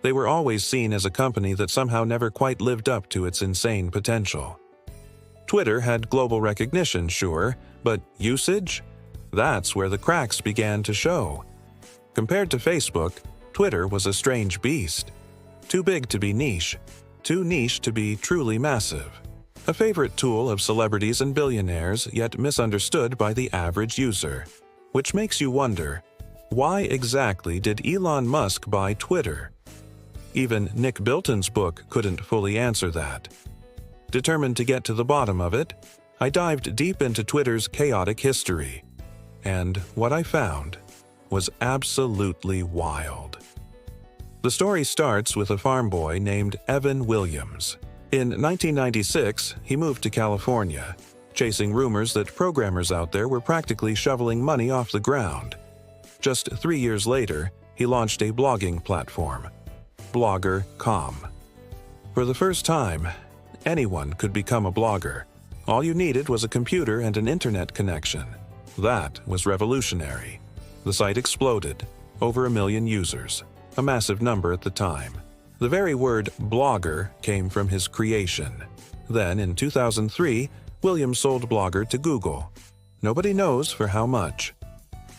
They were always seen as a company that somehow never quite lived up to its insane potential. Twitter had global recognition, sure, but usage? That's where the cracks began to show. Compared to Facebook, Twitter was a strange beast. Too big to be niche, too niche to be truly massive. A favorite tool of celebrities and billionaires, yet misunderstood by the average user. Which makes you wonder, why exactly did Elon Musk buy Twitter? Even Nick Bilton's book couldn't fully answer that. Determined to get to the bottom of it, I dived deep into Twitter's chaotic history. And what I found was absolutely wild. The story starts with a farm boy named Evan Williams. In 1996, he moved to California, chasing rumors that programmers out there were practically shoveling money off the ground. Just 3 years later, he launched a blogging platform, Blogger.com. For the first time, anyone could become a blogger. All you needed was a computer and an internet connection. That was revolutionary. The site exploded, over 1 million users, a massive number at the time. The very word blogger came from his creation. Then, in 2003, Williams sold Blogger to Google. Nobody knows for how much.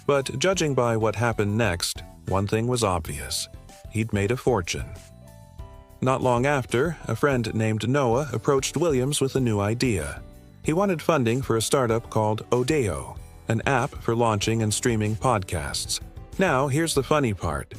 But judging by what happened next, one thing was obvious. He'd made a fortune. Not long after, a friend named Noah approached Williams with a new idea. He wanted funding for a startup called Odeo, an app for launching and streaming podcasts. Now, here's the funny part.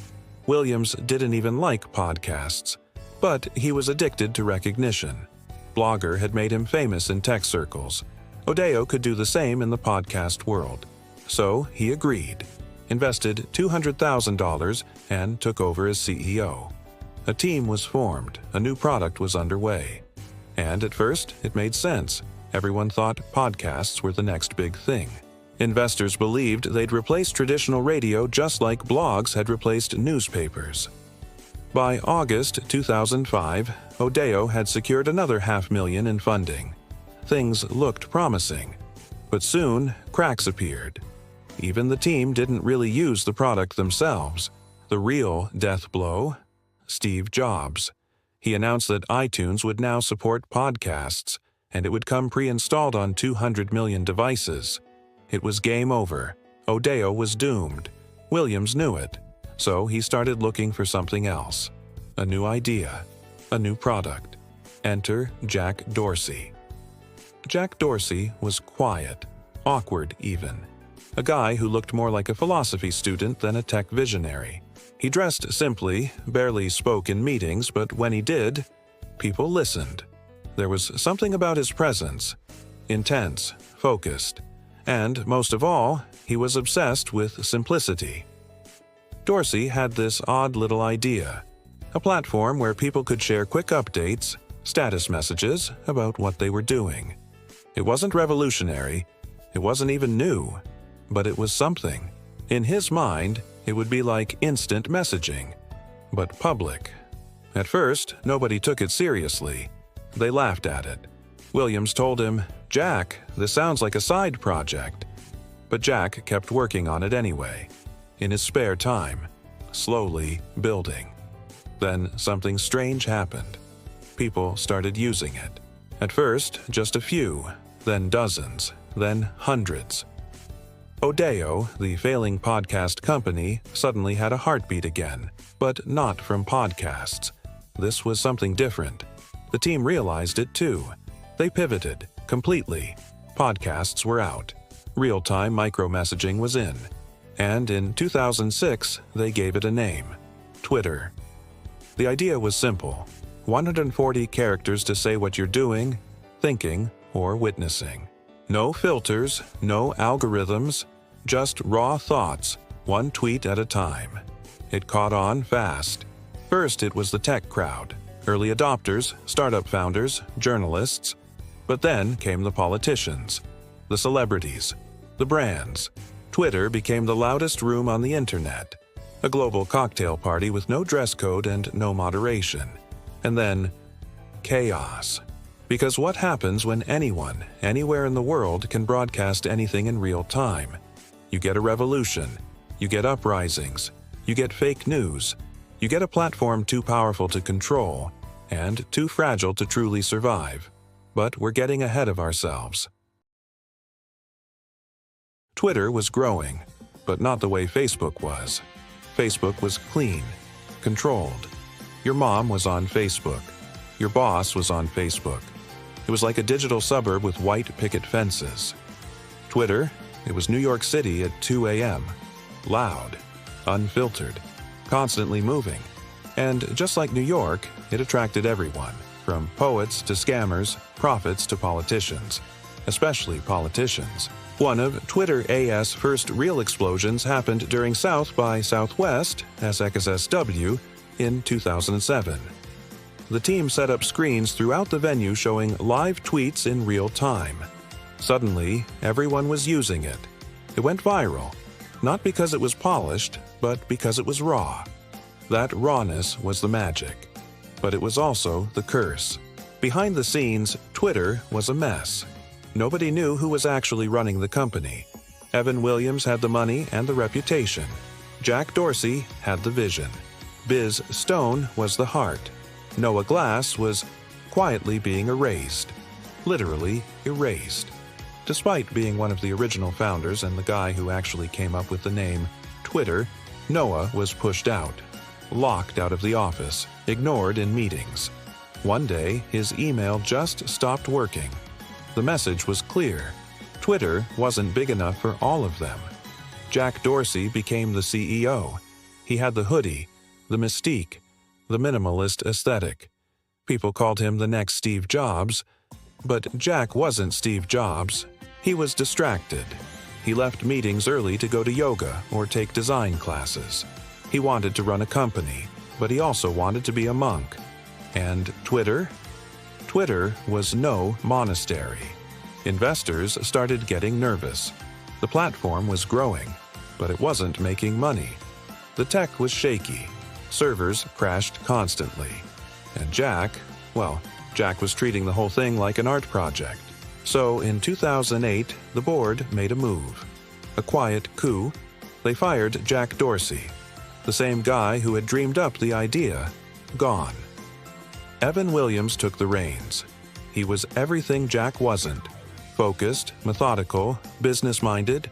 Williams didn't even like podcasts, but he was addicted to recognition. Blogger had made him famous in tech circles. Odeo could do the same in the podcast world. So he agreed, invested $200,000, and took over as CEO. A team was formed, a new product was underway. And at first, it made sense. Everyone thought podcasts were the next big thing. Investors believed they'd replace traditional radio just like blogs had replaced newspapers. By August 2005, Odeo had secured another $500,000 in funding. Things looked promising. But soon, cracks appeared. Even the team didn't really use the product themselves. The real death blow? Steve Jobs. He announced that iTunes would now support podcasts, and it would come pre-installed on 200 million devices. It was game over. Odeo was doomed. Williams knew it. So he started looking for something else. A new idea. A new product. Enter Jack Dorsey. Jack Dorsey was quiet. Awkward, even. A guy who looked more like a philosophy student than a tech visionary. He dressed simply, barely spoke in meetings, but when he did, people listened. There was something about his presence. Intense, focused. And, most of all, he was obsessed with simplicity. Dorsey had this odd little idea. A platform where people could share quick updates, status messages about what they were doing. It wasn't revolutionary. It wasn't even new. But it was something. In his mind, it would be like instant messaging. But public. At first, nobody took it seriously. They laughed at it. Williams told him, "Jack, this sounds like a side project." But Jack kept working on it anyway, in his spare time, slowly building. Then something strange happened. People started using it. At first, just a few, then dozens, then hundreds. Odeo, the failing podcast company, suddenly had a heartbeat again, but not from podcasts. This was something different. The team realized it too. They pivoted, completely. Podcasts were out. Real-time micro-messaging was in. And in 2006, they gave it a name. Twitter. The idea was simple. 140 characters to say what you're doing, thinking, or witnessing. No filters, no algorithms, just raw thoughts, one tweet at a time. It caught on fast. First, it was the tech crowd. Early adopters, startup founders, journalists. But then came the politicians, the celebrities, the brands. Twitter became the loudest room on the internet, a global cocktail party with no dress code and no moderation. And then, chaos. Because what happens when anyone, anywhere in the world can broadcast anything in real time? You get a revolution, you get uprisings, you get fake news, You get a platform too powerful to control and too fragile to truly survive. But we're getting ahead of ourselves. Twitter was growing, but not the way Facebook was. Facebook was clean, controlled. Your mom was on Facebook. Your boss was on Facebook. It was like a digital suburb with white picket fences. Twitter, it was New York City at 2 a.m. Loud, unfiltered, constantly moving. And just like New York, it attracted everyone, from poets to scammers, prophets to politicians, especially politicians. One of Twitter AS' first real explosions happened during South by Southwest, SXSW, in 2007. The team set up screens throughout the venue showing live tweets in real time. Suddenly, everyone was using it. It went viral, not because it was polished, but because it was raw. That rawness was the magic. But it was also the curse. Behind the scenes, Twitter was a mess. Nobody knew who was actually running the company. Evan Williams had the money and the reputation. Jack Dorsey had the vision. Biz Stone was the heart. Noah Glass was quietly being erased. Literally erased. Despite being one of the original founders and the guy who actually came up with the name Twitter, Noah was pushed out, locked out of the office, ignored in meetings. One day, his email just stopped working. The message was clear. Twitter wasn't big enough for all of them. Jack Dorsey became the CEO. He had the hoodie, the mystique, the minimalist aesthetic. People called him the next Steve Jobs, but Jack wasn't Steve Jobs. He was distracted. He left meetings early to go to yoga or take design classes. He wanted to run a company, but he also wanted to be a monk. And Twitter? Twitter was no monastery. Investors started getting nervous. The platform was growing, but it wasn't making money. The tech was shaky. Servers crashed constantly. And Jack was treating the whole thing like an art project. So in 2008, the board made a move. A quiet coup. They fired Jack Dorsey. The same guy who had dreamed up the idea, gone. Evan Williams took the reins. He was everything Jack wasn't. Focused, methodical, business-minded.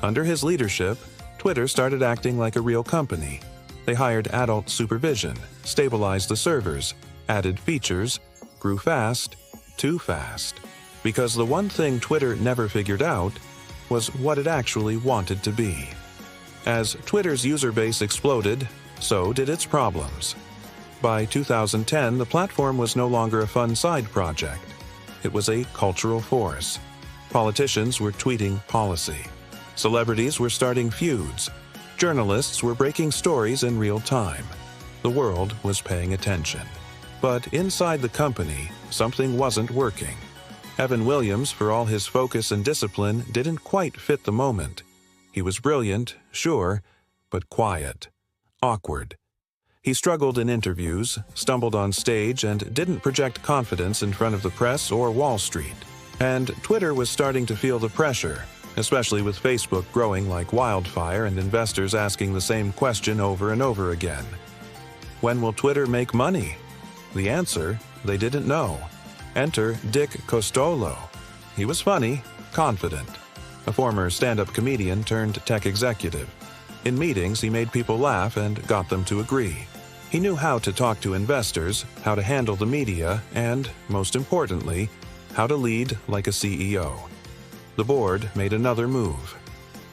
Under his leadership, Twitter started acting like a real company. They hired adult supervision, stabilized the servers, added features, grew fast, too fast. Because the one thing Twitter never figured out was what it actually wanted to be. As Twitter's user base exploded, so did its problems. By 2010, the platform was no longer a fun side project. It was a cultural force. Politicians were tweeting policy. Celebrities were starting feuds. Journalists were breaking stories in real time. The world was paying attention. But inside the company, something wasn't working. Evan Williams, for all his focus and discipline, didn't quite fit the moment. He was brilliant, sure, but quiet, awkward. He struggled in interviews, stumbled on stage, and didn't project confidence in front of the press or Wall Street. And Twitter was starting to feel the pressure, especially with Facebook growing like wildfire and investors asking the same question over and over again. When will Twitter make money? The answer, they didn't know. Enter Dick Costolo. He was funny, confident. A former stand-up comedian turned tech executive. In meetings, he made people laugh and got them to agree. He knew how to talk to investors, how to handle the media, and, most importantly, how to lead like a CEO. The board made another move.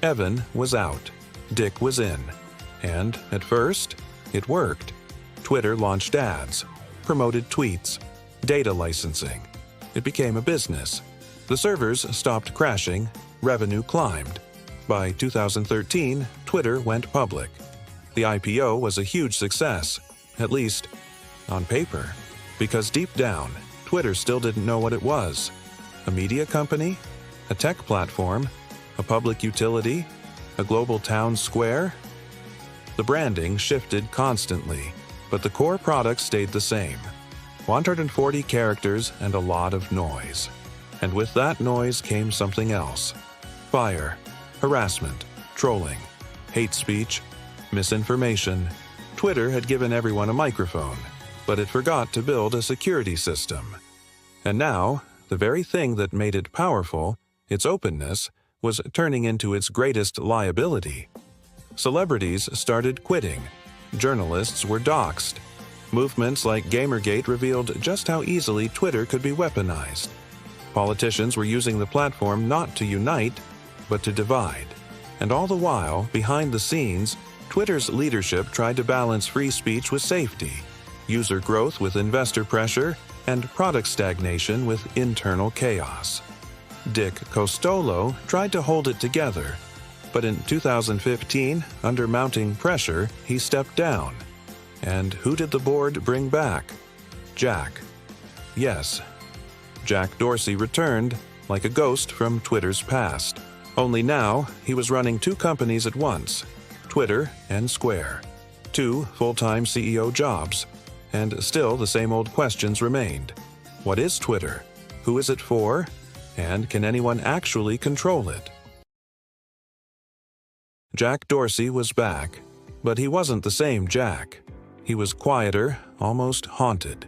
Evan was out. Dick was in. And, at first, it worked. Twitter launched ads, promoted tweets, data licensing. It became a business. The servers stopped crashing, revenue climbed. By 2013, Twitter went public. The IPO was a huge success, at least on paper, because deep down, Twitter still didn't know what it was. A media company? A tech platform? A public utility? A global town square? The branding shifted constantly, but the core product stayed the same. 140 characters and a lot of noise. And with that noise came something else. Fire, harassment, trolling, hate speech, misinformation, Twitter had given everyone a microphone, but it forgot to build a security system. And now, the very thing that made it powerful, its openness, was turning into its greatest liability. Celebrities started quitting. Journalists were doxxed. Movements like Gamergate revealed just how easily Twitter could be weaponized. Politicians were using the platform not to unite, but to divide. And all the while, behind the scenes, Twitter's leadership tried to balance free speech with safety, user growth with investor pressure, and product stagnation with internal chaos. Dick Costolo tried to hold it together, but in 2015, under mounting pressure, he stepped down. And who did the board bring back? Jack. Yes, Jack Dorsey returned like a ghost from Twitter's past. Only now, he was running two companies at once, Twitter and Square. Two full-time CEO jobs. And still the same old questions remained. What is Twitter? Who is it for? And can anyone actually control it? Jack Dorsey was back, but he wasn't the same Jack. He was quieter, almost haunted.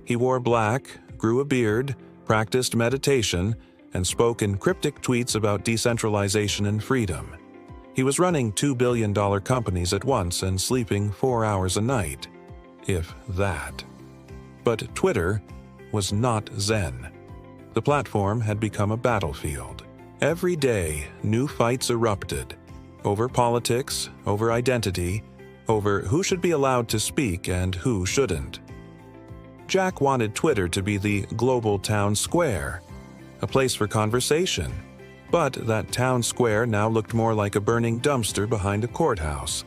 He wore black, grew a beard, practiced meditation, and spoke in cryptic tweets about decentralization and freedom. He was running $2 billion companies at once and sleeping 4 hours a night, if that. But Twitter was not Zen. The platform had become a battlefield. Every day, new fights erupted. Over politics, over identity, over who should be allowed to speak and who shouldn't. Jack wanted Twitter to be the global town square, a place for conversation. But that town square now looked more like a burning dumpster behind a courthouse,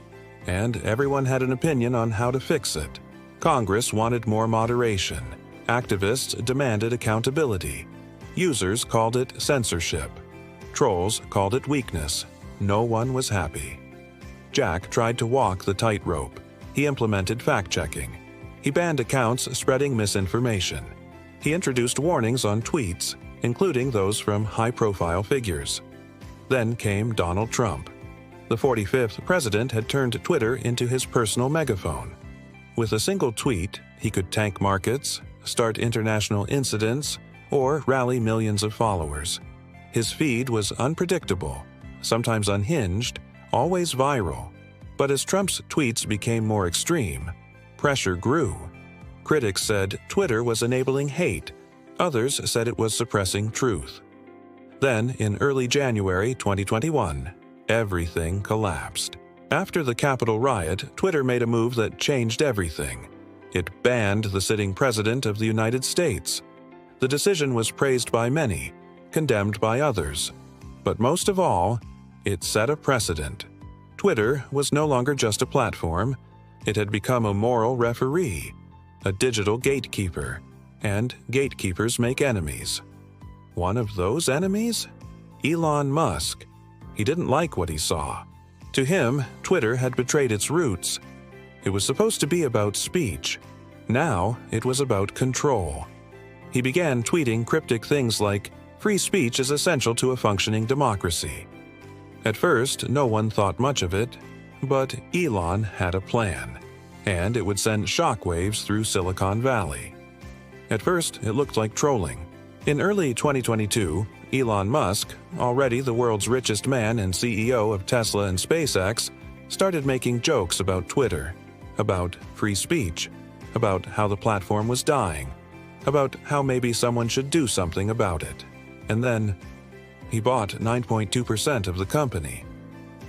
and everyone had an opinion on how to fix it. Congress wanted more moderation. Activists demanded accountability. Users called it censorship. Trolls called it weakness. No one was happy. Jack tried to walk the tightrope. He implemented fact-checking. He banned accounts spreading misinformation. He introduced warnings on tweets, including those from high-profile figures. Then came Donald Trump. The 45th president had turned Twitter into his personal megaphone. With a single tweet, he could tank markets, start international incidents, or rally millions of followers. His feed was unpredictable, sometimes unhinged, always viral. But as Trump's tweets became more extreme, pressure grew. Critics said Twitter was enabling hate. Others said it was suppressing truth. Then, in early January 2021, everything collapsed. After the Capitol riot, Twitter made a move that changed everything. It banned the sitting president of the United States. The decision was praised by many, condemned by others. But most of all, it set a precedent. Twitter was no longer just a platform. It had become a moral referee, a digital gatekeeper. And gatekeepers make enemies. One of those enemies? Elon Musk. He didn't like what he saw. To him, Twitter had betrayed its roots. It was supposed to be about speech. Now, it was about control. He began tweeting cryptic things like, "Free speech is essential to a functioning democracy." At first, no one thought much of it, but Elon had a plan, and it would send shockwaves through Silicon Valley. At first, it looked like trolling. In early 2022, Elon Musk, already the world's richest man and CEO of Tesla and SpaceX, started making jokes about Twitter, about free speech, about how the platform was dying, about how maybe someone should do something about it. And then, he bought 9.2% of the company.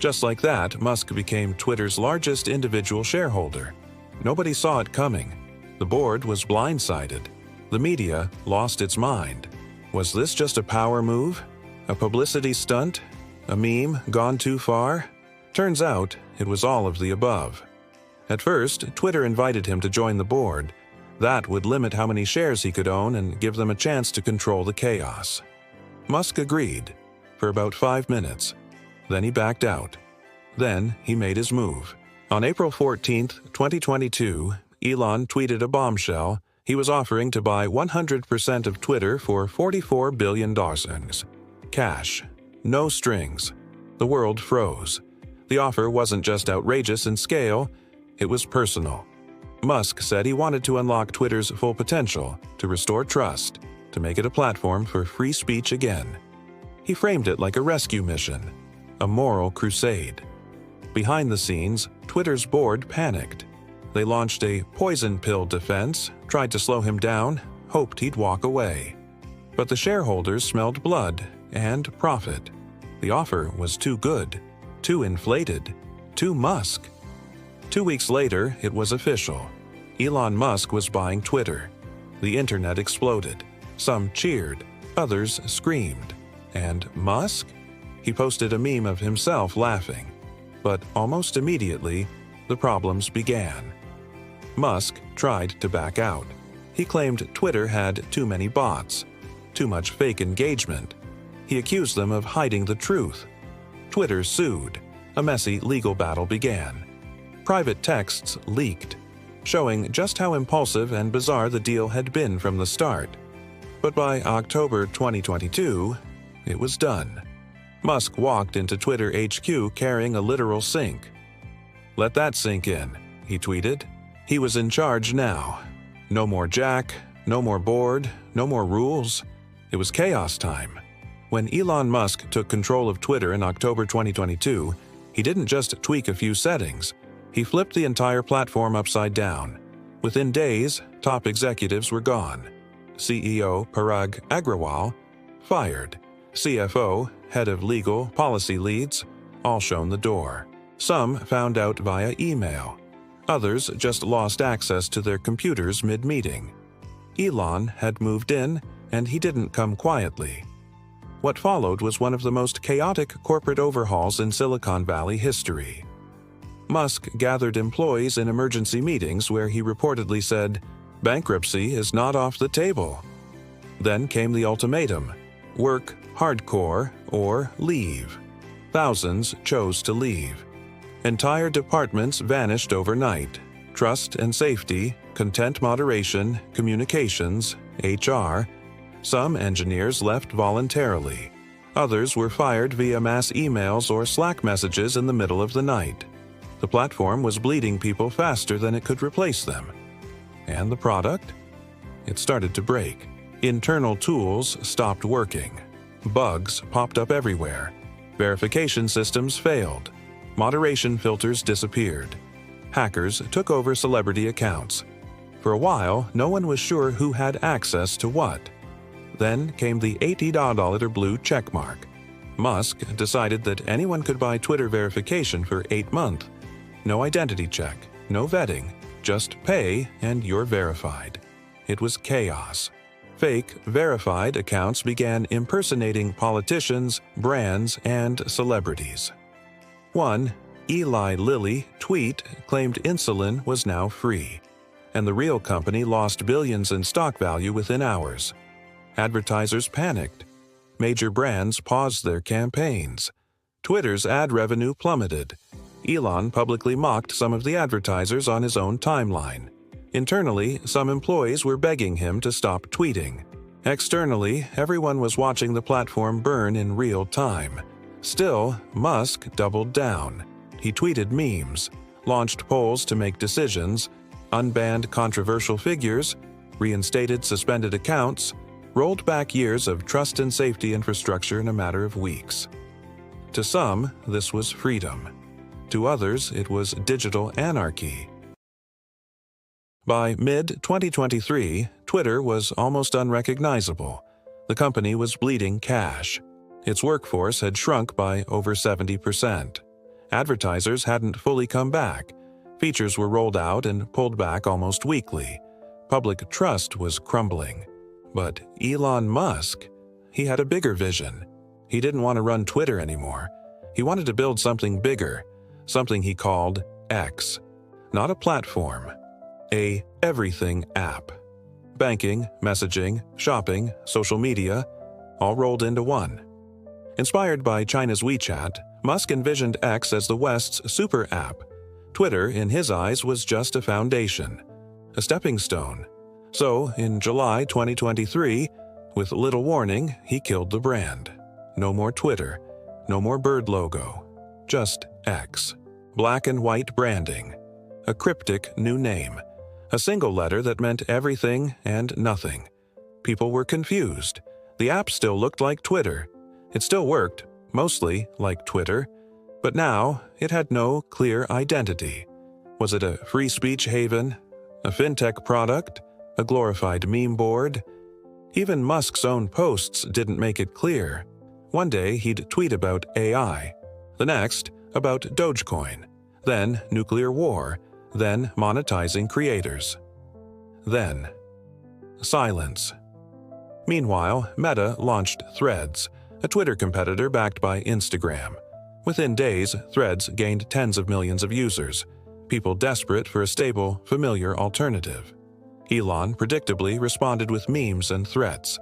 Just like that, Musk became Twitter's largest individual shareholder. Nobody saw it coming. The board was blindsided. The media lost its mind. Was this just a power move? A publicity stunt? A meme gone too far? Turns out, it was all of the above. At first, Twitter invited him to join the board. That would limit how many shares he could own and give them a chance to control the chaos. Musk agreed, for about 5 minutes. Then he backed out. Then he made his move. On April 14, 2022, Elon tweeted a bombshell. He was offering to buy 100% of Twitter for $44 billion. Cash. No strings. The world froze. The offer wasn't just outrageous in scale, It was personal. Musk said he wanted to unlock Twitter's full potential, to restore trust, to make it a platform for free speech again. He framed it like a rescue mission, a moral crusade. Behind the scenes, Twitter's board panicked. They launched a poison pill defense, tried to slow him down, hoped he'd walk away. But the shareholders smelled blood and profit. The offer was too good, too inflated, too Musk. 2 weeks later, it was official. Elon Musk was buying Twitter. The internet exploded. Some cheered, others screamed. And Musk? He posted a meme of himself laughing. But almost immediately, the problems began. Musk tried to back out. He claimed Twitter had too many bots, too much fake engagement. He accused them of hiding the truth. Twitter sued. A messy legal battle began. Private texts leaked, showing just how impulsive and bizarre the deal had been from the start. But by October 2022, it was done. Musk walked into Twitter HQ carrying a literal sink. "Let that sink in," he tweeted. He was in charge now. No more Jack, no more board, no more rules. It was chaos time. When Elon Musk took control of Twitter in October 2022, he didn't just tweak a few settings. He flipped the entire platform upside down. Within days, top executives were gone. CEO Parag Agrawal fired. CFO, head of legal, policy leads, all shown the door. Some found out via email. Others just lost access to their computers mid-meeting. Elon had moved in, and he didn't come quietly. What followed was one of the most chaotic corporate overhauls in Silicon Valley history. Musk gathered employees in emergency meetings where he reportedly said, "Bankruptcy is not off the table." Then came the ultimatum: work hardcore or leave. Thousands chose to leave. Entire departments vanished overnight. Trust and safety, content moderation, communications, HR. Some engineers left voluntarily. Others were fired via mass emails or Slack messages in the middle of the night. The platform was bleeding people faster than it could replace them. And the product? It started to break. Internal tools stopped working. Bugs popped up everywhere. Verification systems failed. Moderation filters disappeared. Hackers took over celebrity accounts. For a while, no one was sure who had access to what. Then came the $80 blue checkmark. Musk decided that anyone could buy Twitter verification for 8 months. No identity check, no vetting, just pay and you're verified. It was chaos. Fake, verified accounts began impersonating politicians, brands, and celebrities. One Eli Lilly tweet claimed insulin was now free, and the real company lost billions in stock value within hours. Advertisers panicked. Major brands paused their campaigns. Twitter's ad revenue plummeted. Elon publicly mocked some of the advertisers on his own timeline. Internally, some employees were begging him to stop tweeting. Externally, everyone was watching the platform burn in real time. Still, Musk doubled down. He tweeted memes, launched polls to make decisions, unbanned controversial figures, reinstated suspended accounts, rolled back years of trust and safety infrastructure in a matter of weeks. To some, this was freedom. To others, it was digital anarchy. By mid-2023, Twitter was almost unrecognizable. The company was bleeding cash. Its workforce had shrunk by over 70%. Advertisers hadn't fully come back. Features were rolled out and pulled back almost weekly. Public trust was crumbling. But Elon Musk, he had a bigger vision. He didn't want to run Twitter anymore. He wanted to build something bigger, something he called X. Not a platform, a everything app. Banking, messaging, shopping, social media, all rolled into one. Inspired by China's WeChat, Musk envisioned X as the West's super app. Twitter, in his eyes, was just a foundation, a stepping stone. So, in July 2023, with little warning, he killed the brand. No more Twitter, no more bird logo, just X. Black and white branding. a cryptic new name, a single letter that meant everything and nothing. People were confused. The app still looked like Twitter. It still worked, mostly like Twitter, but now it had no clear identity. Was it a free speech haven, a fintech product, a glorified meme board? Even Musk's own posts didn't make it clear. One day he'd tweet about AI, the next about Dogecoin, then nuclear war, then monetizing creators. Then silence. Meanwhile, Meta launched Threads, a Twitter competitor backed by Instagram. Within days, Threads gained tens of millions of users, people desperate for a stable, familiar alternative. Elon predictably responded with memes and threats.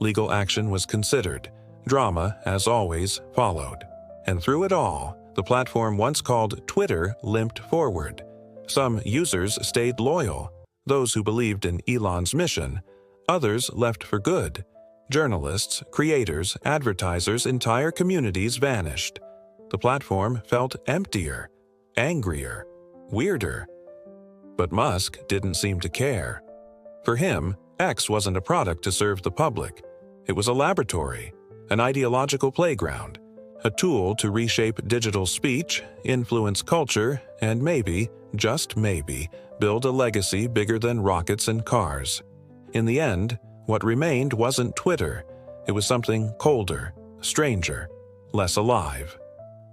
Legal action was considered. Drama, as always, followed. And through it all, the platform once called Twitter limped forward. Some users stayed loyal, those who believed in Elon's mission. Others left for good. Journalists, creators, advertisers, entire communities vanished. The platform felt emptier, angrier, weirder. But Musk didn't seem to care. For him, X wasn't a product to serve the public. It was a laboratory, an ideological playground, a tool to reshape digital speech, influence culture, and maybe, just maybe, build a legacy bigger than rockets and cars. In the end, what remained wasn't Twitter. It was something colder, stranger, less alive.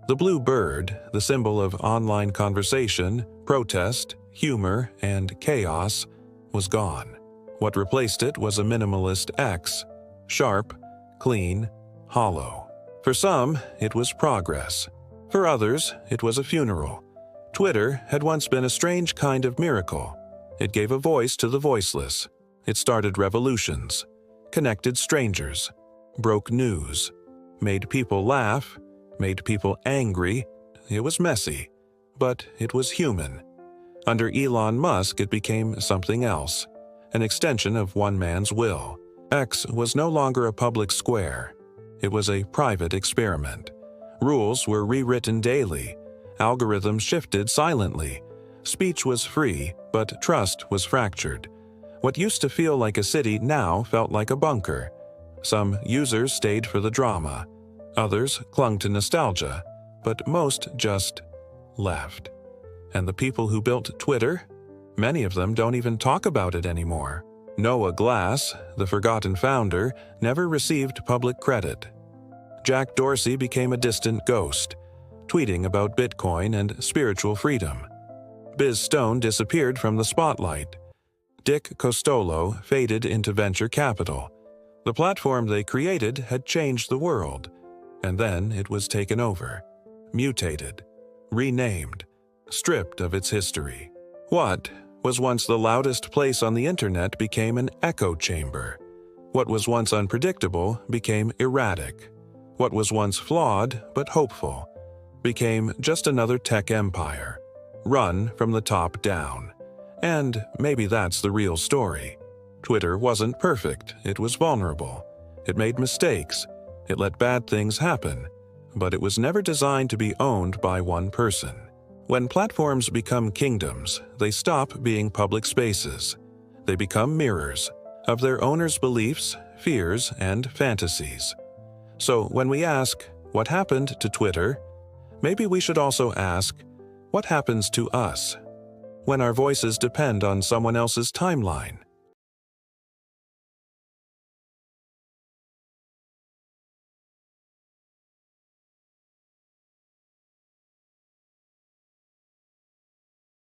The blue bird, the symbol of online conversation, protest, humor, and chaos, was gone. What replaced it was a minimalist X, sharp, clean, hollow. For some, it was progress. For others, it was a funeral. Twitter had once been a strange kind of miracle. It gave a voice to the voiceless. It started revolutions, connected strangers, broke news, made people laugh, made people angry. It was messy, but it was human. Under Elon Musk, it became something else, an extension of one man's will. X was no longer a public square. It was a private experiment. Rules were rewritten daily. Algorithms shifted silently. Speech was free, but trust was fractured. What used to feel like a city now felt like a bunker. Some users stayed for the drama. Others clung to nostalgia, but most just left. And the people who built Twitter? Many of them don't even talk about it anymore. Noah Glass, the forgotten founder, never received public credit. Jack Dorsey became a distant ghost, tweeting about Bitcoin and spiritual freedom. Biz Stone disappeared from the spotlight. Dick Costolo faded into venture capital. The platform they created had changed the world, and then it was taken over, mutated, renamed, stripped of its history. What was once the loudest place on the internet became an echo chamber. What was once unpredictable became erratic. What was once flawed but hopeful became just another tech empire, run from the top down. And maybe that's the real story. Twitter wasn't perfect, it was vulnerable. It made mistakes, it let bad things happen, but it was never designed to be owned by one person. When platforms become kingdoms, they stop being public spaces. They become mirrors of their owners' beliefs, fears, and fantasies. So when we ask, what happened to Twitter? Maybe we should also ask, what happens to us? When our voices depend on someone else's timeline?